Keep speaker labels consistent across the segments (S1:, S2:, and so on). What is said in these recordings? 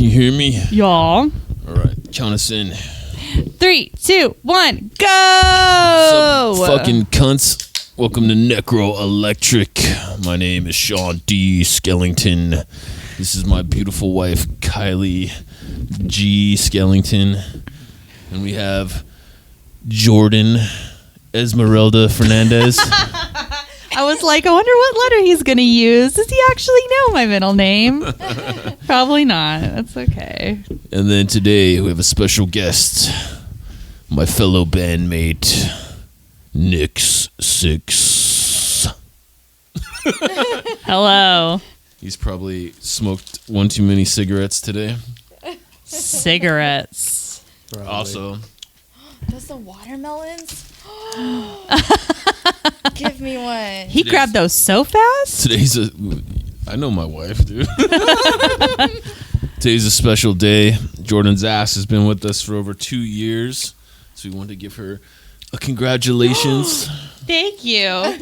S1: Can you hear me?
S2: Y'all.
S1: All right, count us in.
S2: 3, 2, 1, go!
S1: What's up, fucking cunts? Welcome to Necro Electric. My name is Sean D. Skellington. This is my beautiful wife, Kylie G. Skellington. And we have Jordan Esmeralda Fernandez.
S2: I was like, I wonder what letter he's going to use. Does he actually know my middle name? Probably not. That's okay.
S1: And then today we have a special guest, my fellow bandmate, Nixx Sixx.
S2: Hello.
S1: He's probably smoked one too many cigarettes today.
S2: Cigarettes.
S3: Probably.
S1: Also,
S4: Those the watermelons? Give me one.
S2: He grabbed those so fast?
S1: I know my wife, dude. Today's a special day. Jordan's ass has been with us for over 2 years, so we wanted to give her a congratulations.
S2: Thank you.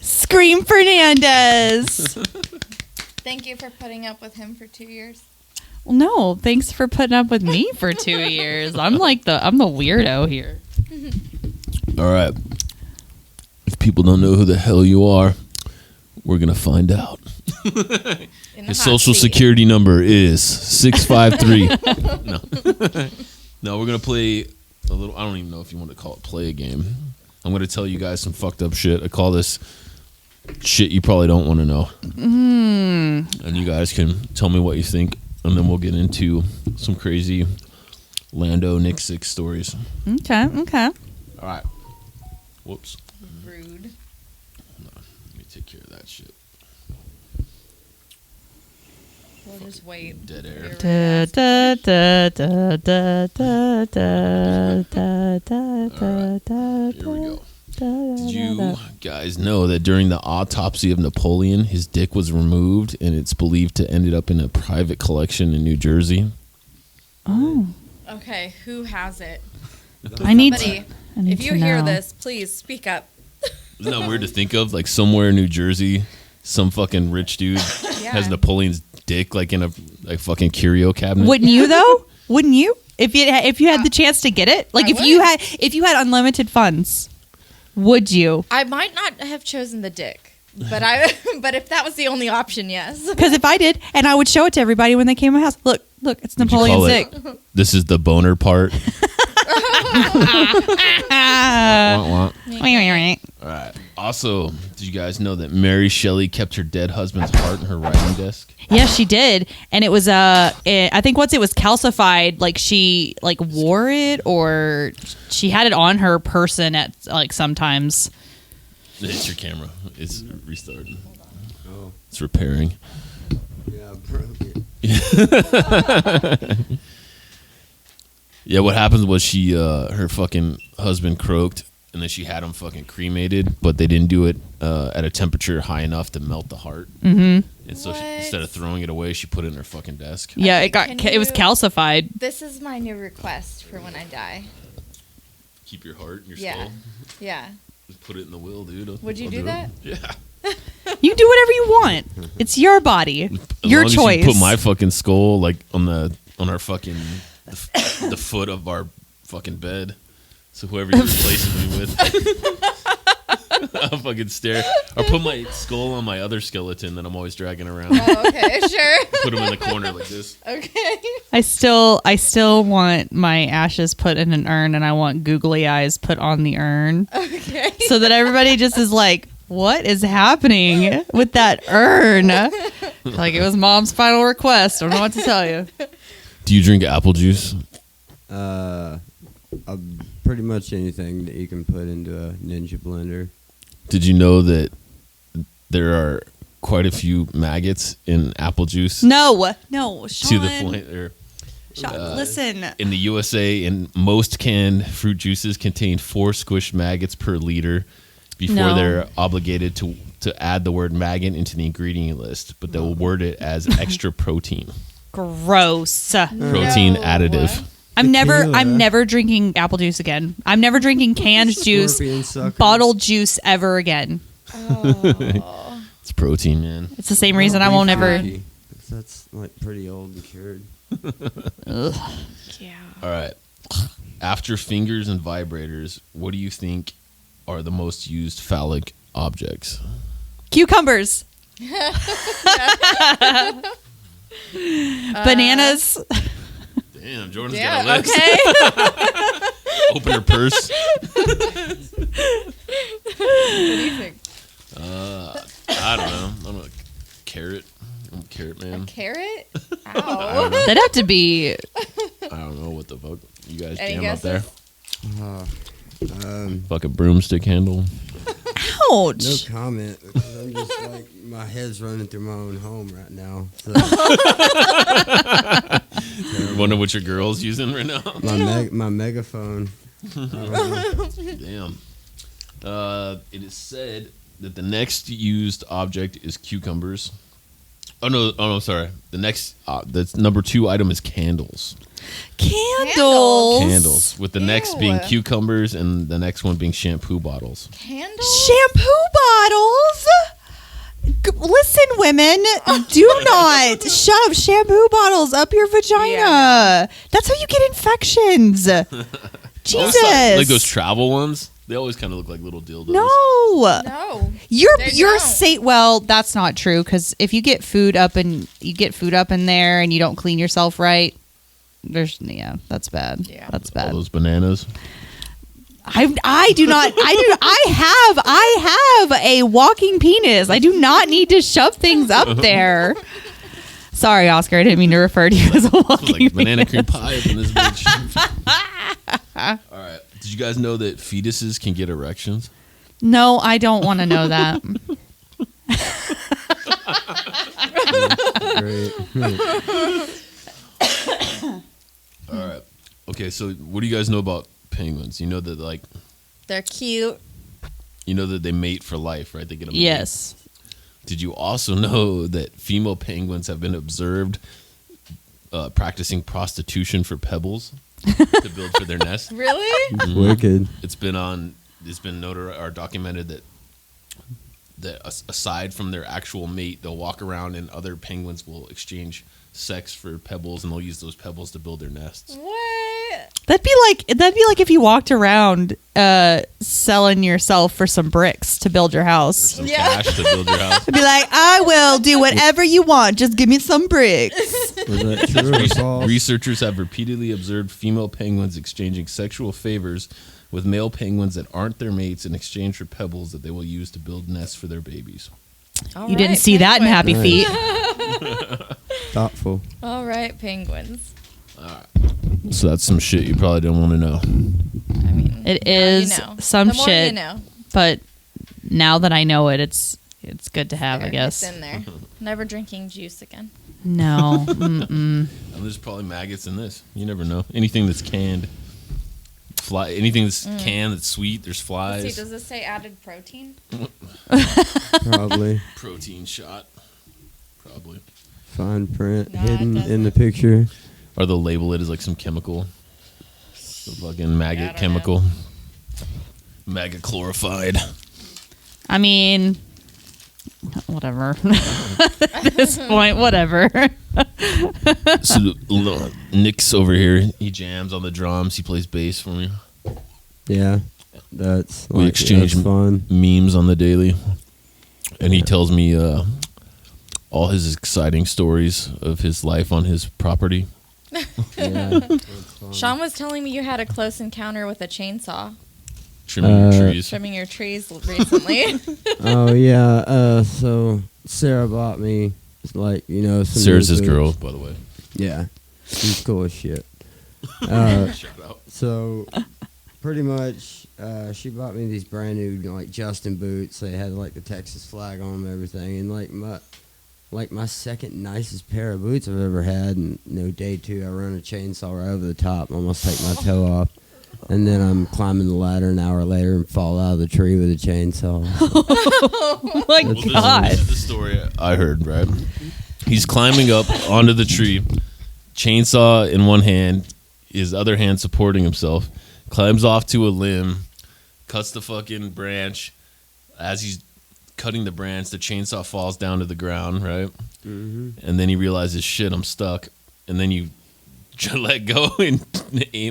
S2: Scream Fernandez.
S4: Thank you for putting up with him for 2 years.
S2: Well, no, thanks for putting up with me for 2 years. I'm the weirdo here.
S1: All right. If people don't know who the hell you are, we're going to find out. His social security number is 653. No, we're going to play a little, I don't even know if you want to call it play a game. I'm going to tell you guys some fucked up shit. I call this shit you probably don't want to know. And you guys can tell me what you think, and then we'll get into some crazy Lando Nixx Sixx stories.
S2: Okay.
S1: All right. Whoops.
S4: Rude.
S1: No, let me take care of that shit.
S4: We'll just wait.
S1: Dead air.
S2: Da, da, da, da, da, da, da,
S1: Here we go. Did you guys know that during the autopsy of Napoleon, his dick was removed and it's believed to ended up in a private collection in New Jersey?
S2: Oh.
S4: Okay, who has it?
S2: I need
S4: Somebody,
S2: to
S4: if you hear
S2: know.
S4: this, please speak up.
S1: Isn't that weird to think of? Like somewhere in New Jersey, some fucking rich dude has Napoleon's dick like in a fucking curio cabinet.
S2: Wouldn't you though? Wouldn't you? If you had the chance to get it, like
S4: I
S2: if you had unlimited funds, would you?
S4: I might not have chosen the dick, but but if that was the only option, yes.
S2: Because if I did, and I would show it to everybody when they came to my house. Look, it's
S1: What'd you
S2: Napoleon's
S1: call
S2: dick.
S1: it? This is the boner part. Wah, wah. All right. Also, did you guys know that Mary Shelley kept her dead husband's heart in her writing desk?
S2: Yes, she did, and it was I think once it was calcified, like she wore it or she had it on her person at like sometimes.
S1: It's your camera. It's restarting.
S3: Oh,
S1: It's repairing.
S3: yeah, broke it.
S1: Yeah, what happened was she her fucking husband croaked, and then she had him fucking cremated, but they didn't do it at a temperature high enough to melt the heart.
S2: Mm-hmm.
S1: And so
S4: What?
S1: instead of throwing it away, she put it in her fucking desk.
S2: Yeah,
S4: Okay,
S2: it was calcified.
S4: This is my new request for when I die.
S1: Keep your heart in your
S4: Yeah.
S1: skull.
S4: Yeah.
S1: Just put it in the will, dude.
S4: Would you
S1: I'll
S4: do
S1: it.
S4: that?
S1: Yeah.
S2: You do whatever you want. It's your body,
S1: As
S2: your
S1: long as
S2: choice.
S1: you put my fucking skull like on our fucking the foot of our fucking bed. So whoever you're replacing me with, I'll fucking stare. Or put my skull on my other skeleton that I'm always dragging around.
S4: Oh, okay, sure.
S1: Put him in the corner like this.
S4: Okay.
S2: I still want my ashes put in an urn, and I want googly eyes put on the urn,
S4: Okay.
S2: so that everybody just is like, "What is happening with that urn?" Like it was Mom's final request. I don't know what to tell you.
S1: Do you drink apple juice?
S3: Pretty much anything that you can put into a Ninja blender.
S1: Did you know that there are quite a few maggots in apple juice?
S2: No, Sean.
S1: To the point there.
S2: Sean, listen.
S1: In the USA, most canned fruit juices contain 4 squished maggots per liter before
S2: No.
S1: they're obligated to add the word maggot into the ingredient list, but they'll word it as extra protein.
S2: Gross.
S1: Protein additive.
S2: I'm
S3: Tequila.
S2: never drinking apple juice again. I'm never drinking canned juice,
S3: Scorpion suckers.
S2: bottled juice ever again.
S4: Oh.
S1: It's protein, man.
S2: It's the same reason I won't ever.
S3: It's that's like pretty old and cured.
S2: Ugh.
S4: Yeah.
S1: All right. After fingers and vibrators, what do you think are the most used phallic objects?
S2: Cucumbers. Bananas.
S1: Damn, Jordan's
S4: Yeah.
S1: got a list.
S4: Okay.
S1: Open her purse.
S4: What do you think?
S1: I don't know. I'm a carrot. I'm a carrot man.
S4: Carrot?
S1: I don't
S4: Ow.
S1: know.
S2: That'd have to be.
S1: I don't know what the fuck you guys
S4: Any
S1: jam up there.
S4: guesses?
S1: Fucking broomstick handle.
S2: Ouch.
S3: No comment. Because I'm just like my head's running through my own home right now. So
S1: Wonder what your girl's using right now.
S3: my megaphone.
S1: Damn. It is said that the next used object is cucumbers. Oh no, sorry. The next, that's number 2 item is candles.
S2: Candles.
S1: Candles, with the next being
S4: Ew.
S1: cucumbers and the next one being shampoo bottles.
S4: Candles?
S2: Shampoo bottles. Listen, women, do not shove shampoo bottles up your vagina.
S4: Yeah.
S2: That's how you get infections. Jesus.
S1: Like those travel ones. They always kind of look like little dildos.
S2: No.
S4: No.
S2: You're
S4: They
S2: you're
S4: don't.
S2: safe. Well, that's not true because if you get food up in there and you don't clean yourself right, that's bad.
S4: Yeah.
S2: That's
S1: All
S2: bad.
S1: those bananas.
S2: I do not. I have a walking penis. I do not need to shove things up there. Sorry, Oscar. I didn't mean to refer to you as a walking
S1: Like banana
S2: penis.
S1: cream pie up in this bitch. All right. Did you guys know that fetuses can get erections?
S2: No, I don't want to know that.
S3: Great.
S1: All right. Okay, so what do you guys know about penguins? You know that
S4: They're cute.
S1: they mate for life, right? They get a mate.
S2: Yes.
S1: Did you also know that female penguins have been observed practicing prostitution for pebbles to build for their nest?
S4: Really?
S3: Wicked.
S1: It's been noted or documented that aside from their actual mate, they'll walk around and other penguins will exchange sex for pebbles, and they'll use those pebbles to build their nests.
S4: What?
S2: That'd be like if you walked around selling yourself for some bricks to build your
S1: Or
S2: house.
S1: some
S4: Yeah.
S1: cash to build your house.
S2: I'd be like, I will do whatever you want. Just give me some bricks.
S3: Was that true or false?
S1: Researchers have repeatedly observed female penguins exchanging sexual favors with male penguins that aren't their mates in exchange for pebbles that they will use to build nests for their babies.
S2: You didn't see that in Happy
S3: Nice.
S2: Feet.
S3: Thoughtful.
S4: All right, penguins.
S1: So that's some shit you probably don't want to know.
S4: I mean,
S2: It
S4: now
S2: is
S4: you know.
S2: some
S4: The more
S2: shit,
S4: You know.
S2: but now that I know it, it's good to have, I
S4: There,
S2: guess.
S4: It's in there. Never drinking juice again.
S2: No. Mm-mm.
S1: And there's probably maggots in this. You never know. Anything that's canned. Anything that's canned that's sweet, there's
S4: Let's see,
S1: flies.
S4: does this say added protein?
S3: Probably.
S1: Protein shot. Probably.
S3: Fine print
S4: No, it
S3: hidden
S4: doesn't.
S3: in the picture.
S1: Or they'll label it as like some chemical. The fucking maggot
S4: don't
S1: chemical. Maggot chlorified.
S2: I mean, whatever. At this point, whatever.
S1: So Nixx over here, he jams on the drums. He plays bass for me.
S3: Yeah. That's
S1: We exchange
S3: that's fun.
S1: memes on the daily. And he tells me all his exciting stories of his life on his property.
S3: Yeah. That's fun.
S4: Sean was telling me you had a close encounter with a chainsaw
S1: Trimming your trees.
S4: trimming your trees recently.
S3: Oh yeah. So Sarah bought me some
S1: Sarah's
S3: new
S1: his girl,
S3: boots.
S1: by the way.
S3: Yeah. She's cool as shit.
S1: Shout out.
S3: So pretty much she bought me these brand new Justin boots. They had the Texas flag on them and everything, and my second nicest pair of boots I've ever had. And day 2 I run a chainsaw right over the top, almost take my toe off. And then I'm climbing the ladder an hour later and fall out of the tree with a chainsaw.
S2: Oh my
S1: Well,
S2: God.
S1: this is the story I heard, right? He's climbing up onto the tree, chainsaw in one hand, his other hand supporting himself, climbs off to a limb, cuts the fucking branch. As he's cutting the branch. The chainsaw falls down to the ground, right?
S3: Mm-hmm.
S1: And then he realizes, shit, I'm stuck. And then you let go and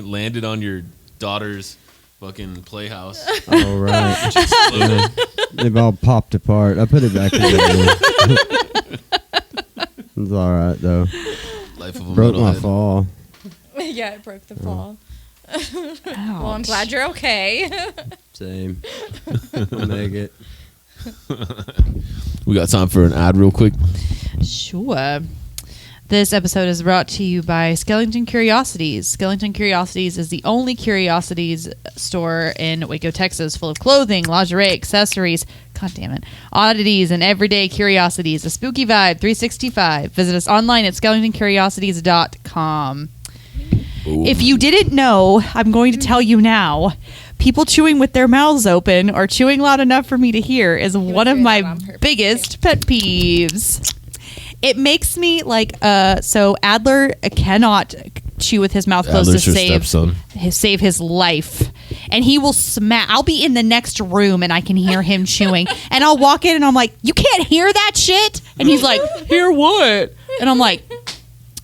S1: landed on your daughter's fucking playhouse.
S3: Oh, right.
S1: Exploded.
S3: They've all popped apart. I put it back together. It's all right, though.
S1: Life of a
S3: Broke my
S1: metalhead.
S3: fall.
S4: Yeah, it broke the fall. Well, I'm
S2: Ouch.
S4: glad you're okay.
S3: Same. I'll make it.
S1: We got time for an ad real quick.
S2: Sure. This episode is brought to you by Skellington Curiosities. Skellington Curiosities is the only curiosities store in Waco, Texas, full of clothing, lingerie, accessories, god damn it, oddities, and everyday curiosities. A spooky vibe, 365. Visit us online at skellingtoncuriosities.com.
S1: Ooh.
S2: If you didn't know, I'm going to tell you now. People chewing with their mouths open or chewing loud enough for me to hear is one of
S4: doing
S2: my
S4: that on purpose,
S2: biggest pet peeves. It makes me like so Adler cannot chew with his mouth closed
S1: Adler's
S2: to
S1: her
S2: save
S1: stepson.
S2: save his life. And he will smack. I'll be in the next room and I can hear him chewing. And I'll walk in and I'm like, "You can't hear that shit?" And he's like, "Hear what?" And I'm like,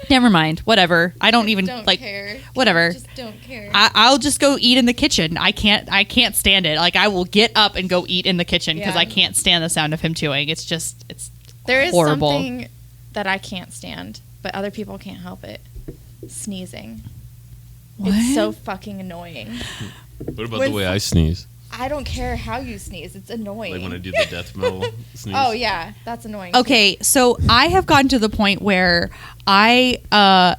S2: "Never mind. Whatever. I don't even
S4: Don't
S2: like
S4: care.
S2: whatever.
S4: Just don't care.
S2: I'll just go eat in the kitchen. I can't stand it. Like I will get up and go eat in the kitchen because
S4: Yeah.
S2: I can't stand the sound of him chewing. It's
S4: There is
S2: horrible.
S4: something that I can't stand, but other people can't help it. Sneezing. It's so fucking annoying.
S1: What about
S4: When
S1: the way I sneeze?
S4: I don't care how you sneeze. It's annoying.
S1: Like when I do the death metal sneeze?
S4: Oh, yeah. That's annoying. too.
S2: Okay, so I have gotten to the point where the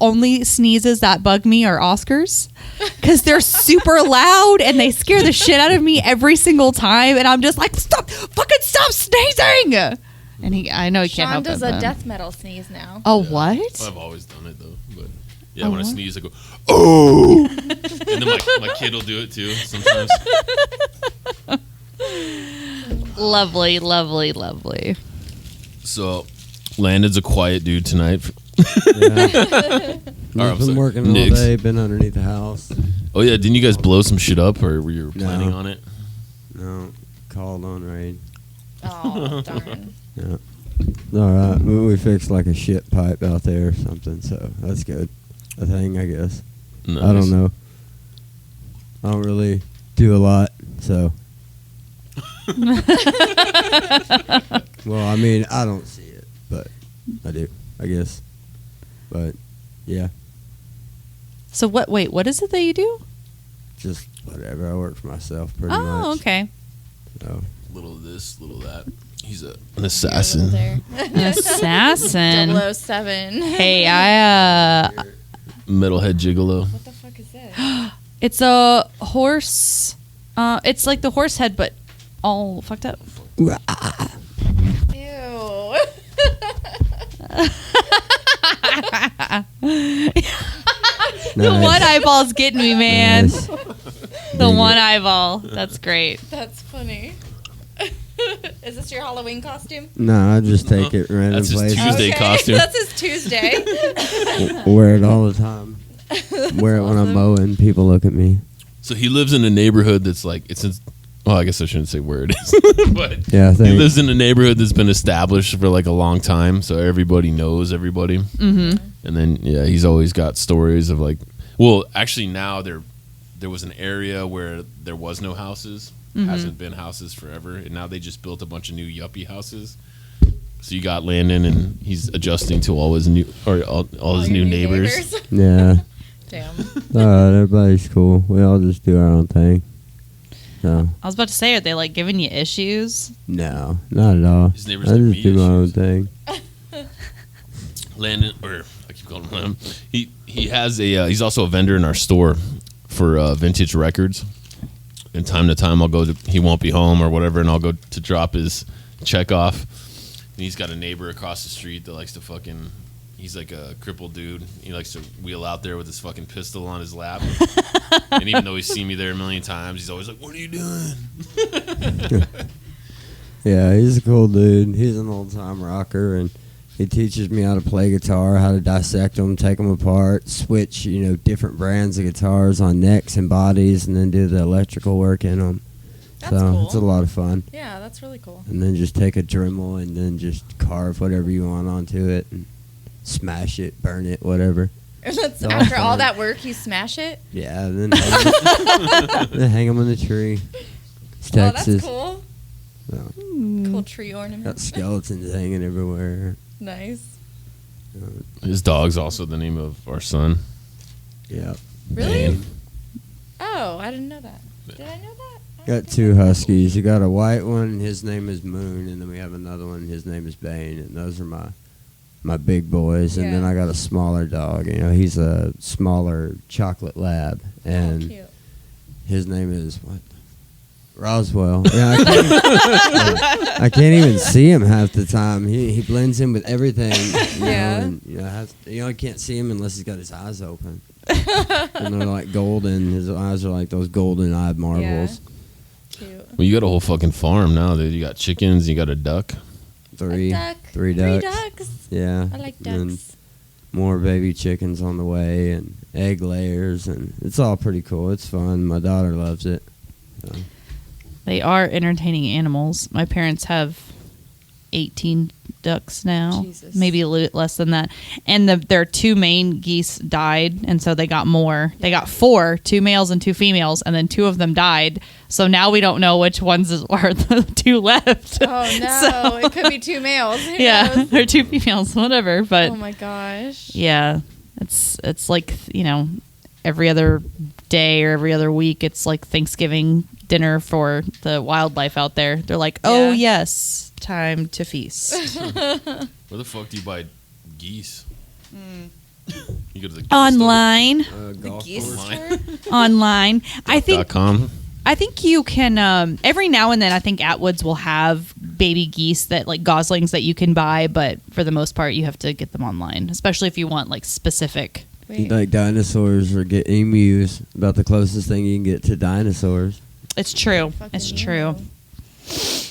S2: only sneezes that bug me are Oscars because they're super loud and they scare the shit out of me every single time, and I'm just like, stop sneezing! And I know he can't
S4: Sean
S2: help
S4: does
S2: it.
S4: a
S2: but-
S4: death metal sneeze now.
S2: Oh,
S1: Well,
S2: what?
S1: I've always done it though. But yeah,
S2: Oh,
S1: when I
S2: what?
S1: sneeze, I go, "Oh!" And then my kid will do it too sometimes.
S2: Lovely, lovely, lovely.
S1: So, Landon's a quiet dude tonight.
S3: Yeah.
S1: I'm
S3: I've been
S1: sorry.
S3: working all
S1: Nixx.
S3: day, been underneath the house.
S1: Oh yeah, didn't you guys blow some shit up, or were you planning
S3: No.
S1: on it?
S3: No, called on raid.
S4: Oh, darn.
S3: Yeah. All right, we fixed like a shit pipe out there or something, so that's good. A thing, I guess.
S1: Nice.
S3: I don't know. I don't really do a lot, so. Well, I mean, I don't see it, but I do, I guess. But yeah,
S2: So what is it that you do?
S3: just whatever. I work for myself pretty
S2: Oh,
S3: much.
S2: okay.
S3: So.
S1: Little of this, little of that. He's an assassin.
S2: An assassin.
S4: 007.
S2: Hey, I
S1: Metalhead gigolo.
S4: What the fuck is this?
S2: it's a horse. It's like the horse head, but all fucked up.
S4: Ew.
S2: The one eyeball's getting me, man.
S3: Nice.
S2: The one eyeball. That's great.
S4: That's funny. Is this your Halloween costume?
S3: No, I just take it random
S1: That's his
S3: places.
S1: Tuesday costume.
S4: That's his Tuesday.
S3: Wear it all the time. Wear it when I'm mowing. People look at me.
S1: So he lives in a neighborhood that's like well, I guess I shouldn't say where it is, but
S3: Yeah, I
S1: he
S3: think.
S1: lives in a neighborhood that's been established for like a long time, so everybody knows everybody.
S2: Mm-hmm.
S1: And then yeah, he's always got stories of like, well, actually now there was an area where there was no houses, hasn't been houses forever, and now they just built a bunch of new yuppie houses. So you got Landon, and he's adjusting to all his new new neighbors.
S3: Yeah.
S4: Damn.
S3: Alright, everybody's cool. We all just do our own thing. No.
S2: I was about to say, are they like giving you issues?
S3: No, not at all.
S1: His neighbors
S3: I
S1: give
S3: just
S1: me
S3: do my own
S1: issues.
S3: thing.
S1: Landon, or I keep calling him. He has he's also a vendor in our store for vintage records. And time to time, he won't be home or whatever, and I'll go to drop his check off. And he's got a neighbor across the street that likes to fucking. He's like a crippled dude. He likes to wheel out there with his fucking pistol on his lap. And even though he's seen me there a million times, he's always like, "What are you doing?"
S3: Yeah, he's a cool dude. He's an old time rocker, and he teaches me how to play guitar, how to dissect them, take them apart, switch, different brands of guitars on necks and bodies, and then do the electrical work in them.
S4: That's cool.
S3: It's a lot of fun.
S4: Yeah, that's really cool.
S3: And then just take a Dremel and then just carve whatever you want onto it and smash it, burn it, whatever.
S4: And that's after all that work, you smash it?
S3: Yeah, and then hang them on the tree. It's
S4: Oh,
S3: Texas.
S4: that's cool.
S3: So,
S4: Cool tree ornament.
S3: got skeletons hanging everywhere.
S4: Nice.
S1: His dog's also the name of our son.
S3: Yeah.
S4: Really?
S1: Bane.
S4: Oh, I didn't know that. Did I know that? I
S3: Got
S4: don't think
S3: 2
S4: I did.
S3: huskies. You got a white one, his name is Moon, and then we have another one, his name is Bane, and those are my big boys. And then
S4: Yeah.
S3: I got a smaller dog. You know, he's a smaller chocolate lab,
S4: Oh,
S3: and
S4: cute.
S3: his name is what? Roswell. Yeah, I can't even see him half the time. He blends in with everything.
S4: Yeah.
S3: You can't see him unless he's got his eyes open. And they're like golden. His eyes are like those golden-eyed marbles.
S4: Cute.
S1: Well, you got a whole fucking farm now, dude. You got chickens, you got a duck.
S3: Three
S4: A duck.
S3: ducks.
S4: 3 ducks.
S3: Yeah.
S4: I like
S3: And
S4: ducks.
S3: more baby chickens on the way and egg layers, and it's all pretty cool. It's fun. My daughter loves it. So.
S2: They are entertaining animals. My parents have 18 ducks now,
S4: Jesus.
S2: maybe a little bit less than that. And their 2 main geese died, and so they got more. They got 4, 2 males and 2 females, and then 2 of them died. So now we don't know which ones are the 2 left.
S4: Oh, no.
S2: So-
S4: It could be 2 males. Who
S2: yeah,
S4: knows?
S2: or 2 females, whatever. But
S4: Oh, my gosh.
S2: yeah, it's like, every other day or every other week, it's like Thanksgiving dinner for the wildlife out there. They're like, oh
S4: Yeah.
S2: yes, time to feast.
S1: Where the fuck do you buy geese? You go to the geese
S2: Online.
S3: Golf
S4: geese
S3: course.
S1: Online.
S4: store?
S2: Online. I think
S1: .com.
S2: I think you can every now and then I think Atwoods will have baby geese that like goslings that you can buy, but for the most part you have to get them online, especially if you want like specific.
S4: Wait.
S3: Like dinosaurs or get emus. About the closest thing you can get to dinosaurs.
S2: It's true.
S4: Fucking
S2: It's true.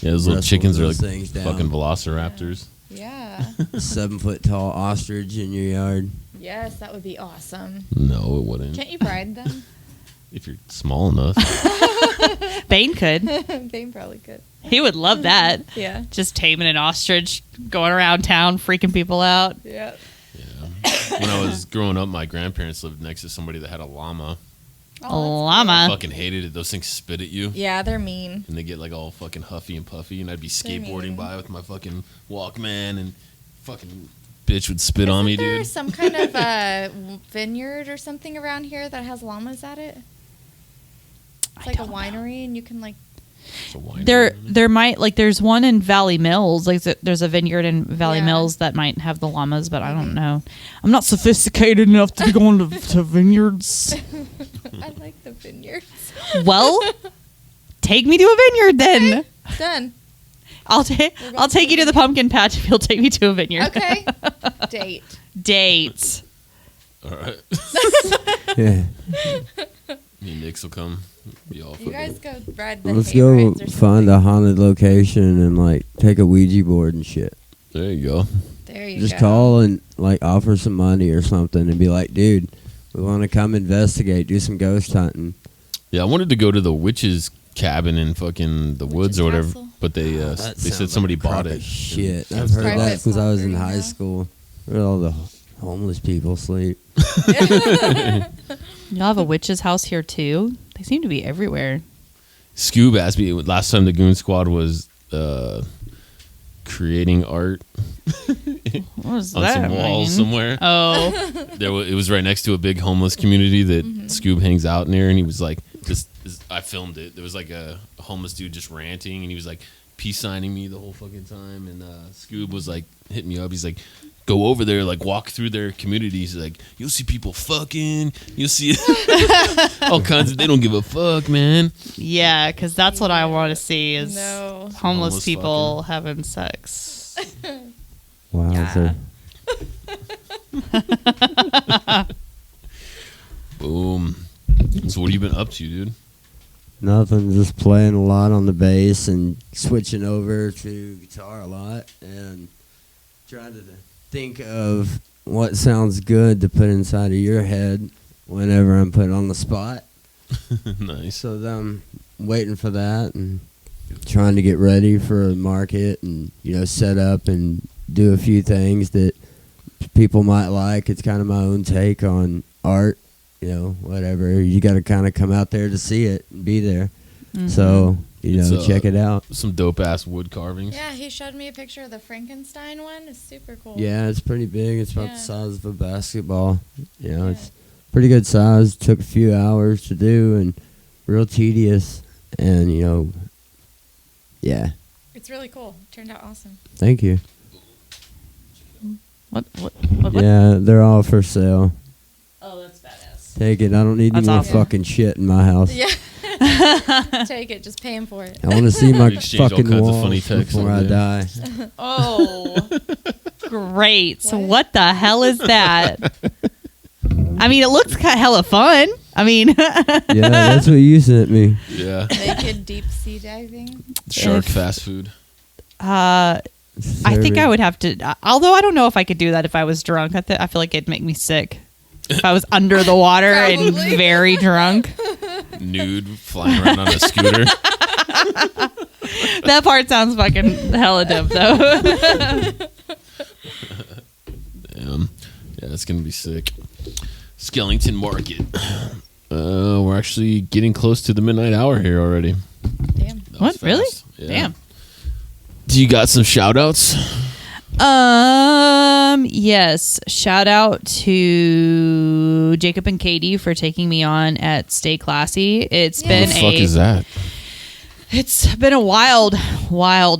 S1: Yeah, those little
S3: Wrestle
S1: chickens are
S3: those
S1: like
S3: things down.
S1: fucking velociraptors.
S4: Yeah.
S3: 7 foot tall ostrich in your yard.
S4: Yes, that would be awesome.
S1: No, it wouldn't.
S4: Can't you ride them?
S1: If you're small enough.
S2: Bane could.
S4: Bane probably could.
S2: He would love that.
S4: Yeah.
S2: Just taming an ostrich, going around town, freaking people out.
S4: Yeah.
S1: Yeah. When I was growing up, my grandparents lived next to somebody that had a llama.
S2: A
S4: Oh,
S2: llama.
S1: Fucking hated it. Those things spit at you.
S4: Yeah, they're mean.
S1: And they get like all fucking huffy and puffy, and I'd be
S4: They're
S1: skateboarding
S4: mean.
S1: by with my fucking Walkman, and fucking bitch would spit on me,
S4: Isn't there
S1: dude.
S4: some kind of vineyard or something around here that has llamas at it? It's like a winery, and you can like.
S1: It's a winery.
S2: There might like there's one in Valley Mills. Like there's a vineyard in Valley
S4: Yeah.
S2: Mills that might have the llamas, but I don't know. I'm not sophisticated enough to be going to vineyards.
S4: I like the vineyards.
S2: Well, take me to a vineyard then.
S4: Done.
S2: I'll
S4: going
S2: take
S4: to
S2: you to the pumpkin patch if you'll take me to a vineyard.
S4: Okay. Date.
S2: Date.
S1: All right.
S3: Yeah.
S1: Me and Nixx will come. Be all
S4: You
S1: fucking.
S4: guys go ride the
S3: Let's
S4: hay
S3: go
S4: rides or
S3: find
S4: something.
S3: a haunted location and like take a Ouija board and shit.
S1: There you go.
S4: There you
S3: Just
S4: go.
S3: call and like offer some money or something and be like, dude, we want to come investigate, do some ghost hunting.
S1: Yeah, I wanted to go to the witch's cabin in fucking the woods or whatever,
S4: castle?
S1: but they
S3: That
S1: they said
S3: sounds
S1: somebody
S3: like
S1: bought
S3: crock
S1: it.
S3: of Shit,
S1: And-
S3: I've heard
S4: Private
S3: that since I was in
S4: property,
S3: high
S4: yeah.
S3: school. Where all the homeless people sleep.
S2: Y'all have a witch's house here too? They seem to be everywhere.
S1: Scoob asked me last time the Goon Squad was creating art
S2: What does
S1: on
S2: that
S1: some walls
S2: mean?
S1: somewhere.
S2: Oh,
S1: It was right next to a big homeless community that
S4: Mm-hmm.
S1: Scoob hangs out near, and he was like, "This." I filmed it. There was like a homeless dude just ranting, and he was like peace signing me the whole fucking time. And Scoob was like hitting me up. He's like, "Go over there, like walk through their communities. Like you'll see people fucking. You'll see all kinds of. They don't give a fuck, man.
S2: yeah, because that's what I want to see is
S4: No.
S2: homeless
S1: Homeless
S2: people having sex.
S3: Wow.
S2: Yeah.
S1: Boom. So what have you been up to, dude?
S3: Nothing, just playing a lot on the bass and switching over to guitar a lot and trying to think of what sounds good to put inside of your head whenever I'm put on the spot.
S1: Nice.
S3: So waiting for that and trying to get ready for a market and, set up and do a few things that people might like. It's kind of my own take on art, whatever. You got to kind of come out there to see it and be there. Mm-hmm. So, check it out.
S1: Some dope-ass wood carvings.
S4: Yeah, he showed me a picture of the Frankenstein one. It's super cool.
S3: Yeah, it's pretty big. It's about the size of a basketball. It's pretty good size. Took a few hours to do and real tedious. And, yeah.
S4: It's really cool. Turned out awesome.
S3: Thank you.
S2: What?
S3: Yeah, they're all for sale.
S2: Oh, that's badass.
S3: Take it. I don't need any more fucking shit in my house.
S4: Yeah. Take it. Just pay him for it.
S3: I want to see my
S1: exchange
S3: fucking
S1: all kinds
S3: walls
S1: of funny texts
S3: before I die.
S2: Oh, great. So what the hell is that? I mean, it looks kind of hella fun. I mean.
S3: Yeah, that's what you sent me.
S1: Yeah.
S4: Naked deep sea diving.
S1: Shark fast food.
S2: I think I would have to, although I don't know if I could do that if I was drunk. I feel like it'd make me sick. If I was under the water and very drunk.
S1: Nude, flying around on a scooter.
S2: That part sounds fucking hella dope, though.
S1: Damn. Yeah, that's going to be sick. Skellington Market. We're actually getting close to the midnight hour here already.
S4: Damn.
S2: What? Really?
S1: Yeah.
S2: Damn.
S1: Do you got some shout outs?
S2: Yes. Shout out to Jacob and Katie for taking me on at Stay Classy. It's been
S1: What the fuck is that?
S2: It's been a wild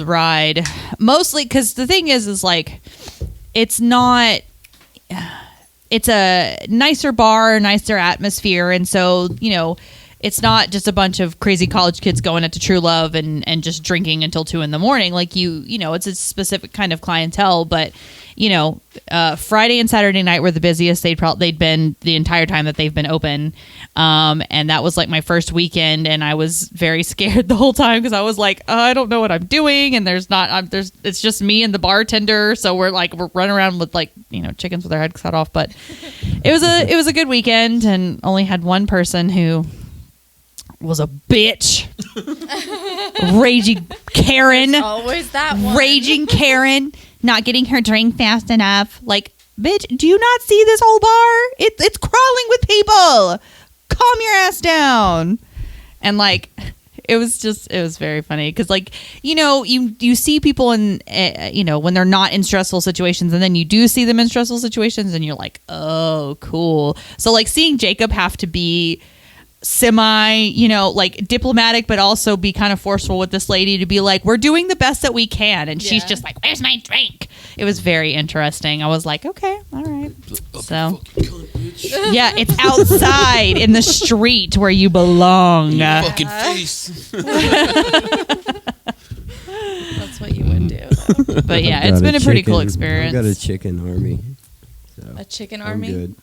S2: ride. Mostly because the thing is like, it's not. It's a nicer bar, nicer atmosphere, and so it's not just a bunch of crazy college kids going into True Love and just drinking until 2 a.m. Like it's a specific kind of clientele. But Friday and Saturday night were the busiest they'd been the entire time that they've been open, and that was like my first weekend, and I was very scared the whole time because I was like, I don't know what I'm doing, and it's just me and the bartender, so we're running around with chickens with their heads cut off. But it was a good weekend, and only had one person who was a bitch. Raging Karen.
S4: There's always that one.
S2: Raging Karen. Not getting her drink fast enough. Like, bitch, do you not see this whole bar? It's crawling with people. Calm your ass down. And it was very funny because you see people in when they're not in stressful situations, and then you do see them in stressful situations, and you're like, oh, cool. So seeing Jacob have to be semi diplomatic, but also be kind of forceful with this lady to be like, we're doing the best that we can, and she's just like, where's my drink? It was very interesting. I was like, okay, all right. So yeah, it's outside in the street where you belong.
S1: Fucking face.
S4: That's what you would do.
S2: But yeah, it's been a pretty cool experience.
S3: I've got a chicken army. So
S4: A chicken
S3: I'm
S4: army?
S3: good.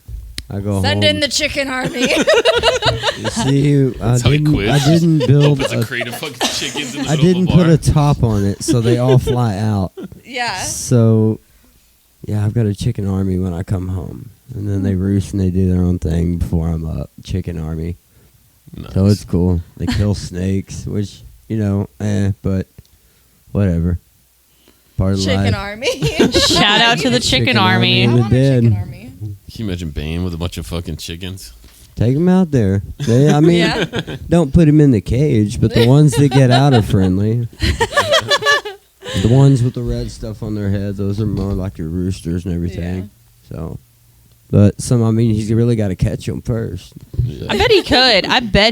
S3: I go
S4: Send
S3: home.
S4: in the chicken army.
S3: You see, I
S1: how he
S3: didn't build
S1: Opens a crate of fucking chickens in the
S3: I
S1: middle
S3: didn't
S1: of a bar.
S3: put a top on it, so they all fly out.
S4: Yeah.
S3: So, yeah, I've got a chicken army when I come home. And then they roost and they do their own thing before I'm up. Chicken army.
S1: Nice.
S3: So it's cool. They kill snakes, which, but whatever. Part of
S4: Chicken
S3: life.
S4: army.
S2: Shout out to the chicken army.
S4: I
S3: The
S4: want a
S3: dead.
S4: chicken army.
S1: Can you imagine Bane with a bunch of fucking chickens?
S3: Take them out there. Don't put them in the cage, but the ones that get out are friendly. The ones with the red stuff on their head, those are more like your roosters and everything.
S4: Yeah.
S3: So, but he's really got to catch them first.
S1: Yeah.
S2: I bet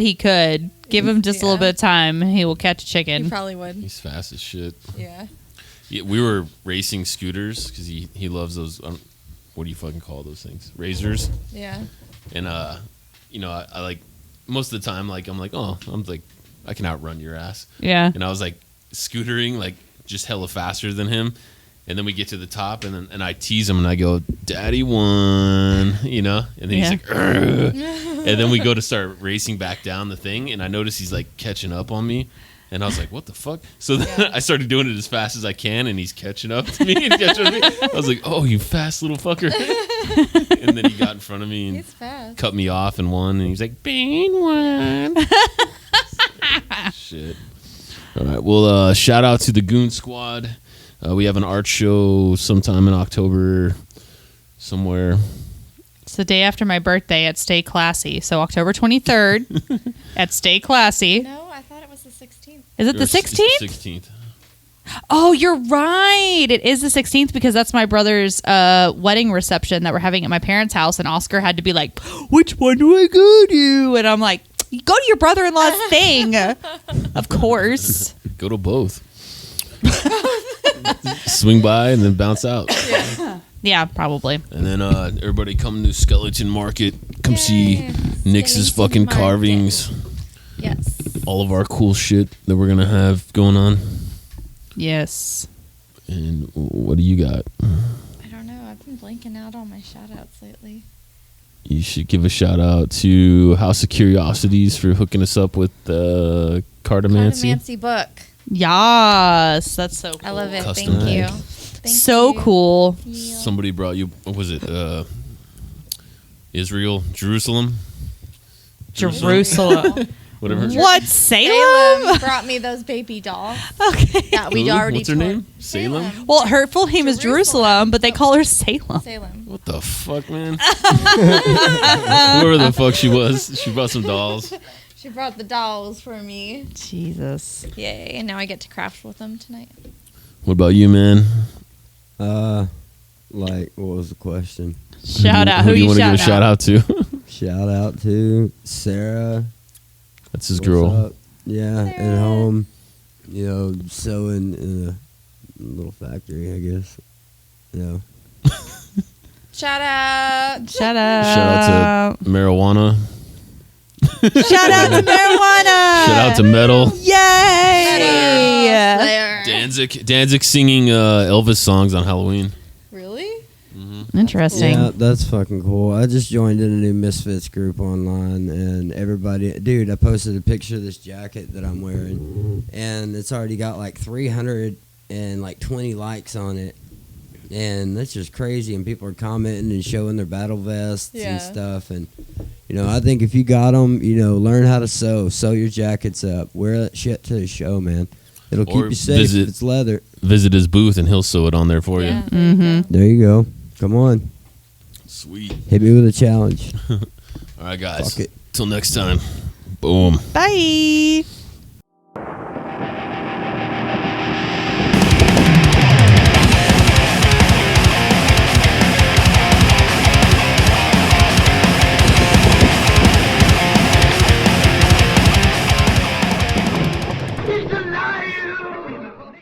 S2: he could. Give him just a little bit of time. He will catch a chicken.
S4: He probably would.
S1: He's fast as shit.
S4: Yeah.
S1: Yeah, we were racing scooters because he loves those. What do you fucking call those things? Razors.
S4: Yeah.
S1: And I like most of the time I'm like I can outrun your ass.
S2: Yeah.
S1: And I was scootering just hella faster than him, and then we get to the top, and I tease him and I go, "Daddy won," and then he's like, "Urgh." And then we go to start racing back down the thing, and I notice he's catching up on me. And I was like, what the fuck? So then I started doing it as fast as I can, and he's catching up to me and catching up to me. I was like, oh, you fast little fucker. And then he got in front of me and
S4: He's fast.
S1: cut me off and won. And he's like, Bane won. Shit. All right. Well, shout out to the Goon Squad. We have an art show sometime in October somewhere.
S2: It's the day after my birthday at Stay Classy. So October 23rd at Stay Classy.
S4: No, I thought it was the 16th.
S2: Is it the 16th?
S1: 16th.
S2: Oh, you're right. It is the 16th because that's my brother's wedding reception that we're having at my parents' house. And Oscar had to be like, which one do I go to? And I'm like, go to your brother-in-law's thing. Of course.
S1: Go to both. Swing by and then bounce out.
S2: Yeah, probably.
S1: And then everybody come to Skellington Market. Come see Nixx's
S4: Skellington
S1: fucking
S4: Market.
S1: carvings.
S4: Yes.
S1: All of our cool shit that we're going to have going on.
S2: Yes.
S1: And what do you got?
S4: I don't know. I've been blanking out on my shout-outs lately.
S1: You should give a shout out to House of Curiosities for hooking us up with the Cartomancy.
S4: Cartomancy book.
S2: Yes. That's so cool.
S4: I love it.
S1: Custom
S4: Thank you.
S1: made.
S4: Thank
S2: So
S4: you.
S2: cool.
S4: Yeah.
S1: Somebody brought you, what was it? Israel? Jerusalem?
S2: Jerusalem.
S1: Whatever.
S2: What? Salem?
S4: brought me those baby dolls
S2: Okay.
S4: that we
S1: Who?
S4: already
S1: What's her
S4: told-
S1: name? Salem?
S2: Well, her full name is Jerusalem, but they call her Salem.
S4: Salem.
S1: What the fuck, man? Whoever the fuck she was, she brought some dolls.
S4: She brought the dolls for me.
S2: Jesus.
S4: Yay. And now I get to craft with them tonight.
S1: What about you, man?
S3: Like, what was the question?
S2: Shout out. Who
S1: do you
S2: you
S1: want to give a shout out to?
S3: Shout out to Sarah.
S1: That's his
S3: What's
S1: girl.
S3: up? Yeah, at
S4: Sarah.
S3: home. You know, sewing in a little factory, I guess. You know.
S4: Shout out.
S2: Shout out.
S1: Shout out to marijuana.
S2: Shout out to marijuana.
S1: Shout out to metal.
S2: Yay.
S4: Slayer.
S1: Danzig singing Elvis songs on Halloween.
S4: Really?
S2: Interesting.
S3: Yeah, that's fucking cool. I just joined in a new Misfits group online, and everybody, dude, I posted a picture of this jacket that I'm wearing, and it's already got like 320 likes on it, and that's just crazy. And people are commenting and showing their battle vests
S4: Yeah.
S3: and stuff, and you know, I think if you got them, you know, learn how to sew your jackets up, wear that shit to the show, man. It'll keep
S1: Or
S3: you safe.
S1: visit-
S3: If it's leather.
S1: Visit his booth and he'll sew it on there for you.
S4: Yeah.
S2: Mm-hmm.
S3: There you go. Come on,
S1: Sweet.
S3: hit me with a challenge.
S1: All right, guys.
S3: Fuck it.
S1: Till next time. Boom.
S2: Bye.